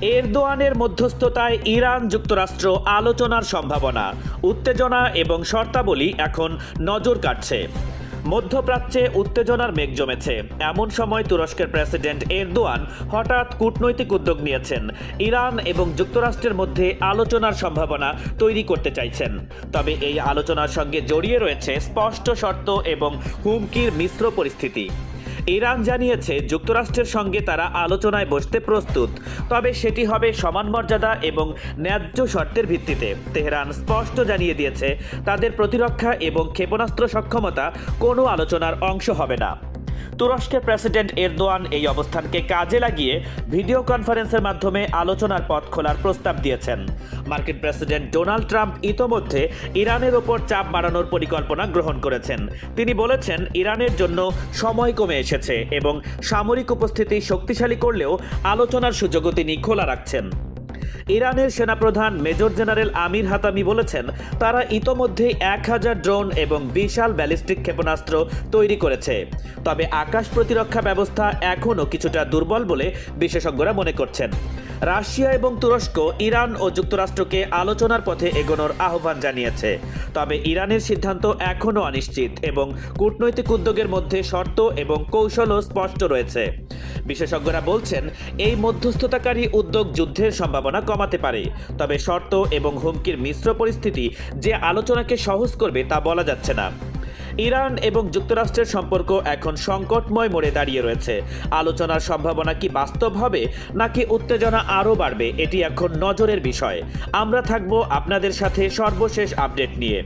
এরদোয়ানের মধ্যস্থতায় Iran যুক্তরাষ্ট্র আলোচনার সম্ভাবনা, উত্তেজনা এবং শর্তাবলী এখন নজর কাটছে। মধ্যপ্রাচ্যে উত্তেজনার মেঘ জমেছে। এমন সময় তুরস্কের প্রেসিডেন্ট এরদোয়ান হঠাৎ কূটনৈতিক উদ্যোগ নিয়েছেন। ইরান এবং যুক্তরাষ্ট্রের মধ্যে আলোচনার সম্ভাবনা তৈরি করতে চাইছেন। তবে এই আলোচনার সঙ্গে জড়িয়ে রয়েছে স্পষ্ট শর্ত এবং হুমকির মিশ্র পরিস্থিতি। ইরান জানিয়েছে যুক্তরাষ্ট্রের সঙ্গে তারা আলোচনায় বসতে প্রস্তুত, তবে সেটি হবে সমান মর্যাদা এবং ন্যায্য শর্তের ভিত্তিতে। তেহরান স্পষ্ট জানিয়ে দিয়েছে তাদের প্রতিরক্ষা এবং ক্ষেপণাস্ত্র সক্ষমতা কোনো আলোচনার অংশ হবে না। তুরস্কের প্রেসিডেন্ট এরদোয়ান এই অবস্থানকে কাজে লাগিয়ে ভিডিও কনফারেন্সের মাধ্যমে আলোচনার পথ খোলার প্রস্তাব দিয়েছেন। মার্কিন প্রেসিডেন্ট ডোনাল্ড ট্রাম্প ইতোমধ্যে ইরানের ওপর চাপ বাড়ানোর পরিকল্পনা গ্রহণ করেছেন। তিনি বলেছেন ইরানের জন্য সময় কমে এসেছে এবং সামরিক উপস্থিতি শক্তিশালী করলেও আলোচনার সুযোগও তিনি খোলা রাখছেন। ইরানের সেনাপ্রধান মেজর জেনারেল আমির হাতামি বলেছেন তারা ইতোমধ্যে 1000 ড্রোন এবং বিশাল ব্যালিস্টিক ক্ষেপণাস্ত্র তৈরি করেছে। তবে আকাশ প্রতিরক্ষা ব্যবস্থা এখনও কিছুটা দুর্বল বলে বিশেষজ্ঞরা মনে করছেন। রাশিয়া এবং তুরস্ক ইরান ও যুক্তরাষ্ট্রকে আলোচনার পথে এগোনোর আহ্বান জানিয়েছে। তবে ইরানের সিদ্ধান্ত এখনও অনিশ্চিত এবং কূটনৈতিক উদ্যোগের মধ্যে শর্ত এবং কৌশলও স্পষ্ট রয়েছে। বিশেষজ্ঞরা বলছেন এই মধ্যস্থতাকারী উদ্যোগ যুদ্ধের সম্ভাবনা কমাতে পারে, তবে শর্ত এবং হুমকির মিশ্র পরিস্থিতি যে আলোচনাকে সহজ করবে তা বলা যাচ্ছে না। ইরান এবং যুক্তরাষ্ট্রের সম্পর্ক এখন সংকটময় মোড়ে দাঁড়িয়ে রয়েছে। আলোচনার সম্ভাবনা কি বাস্তব হবে নাকি উত্তেজনা আরও বাড়বে, এটি এখন নজরের বিষয়। আমরা থাকব আপনাদের সাথে সর্বশেষ আপডেট নিয়ে।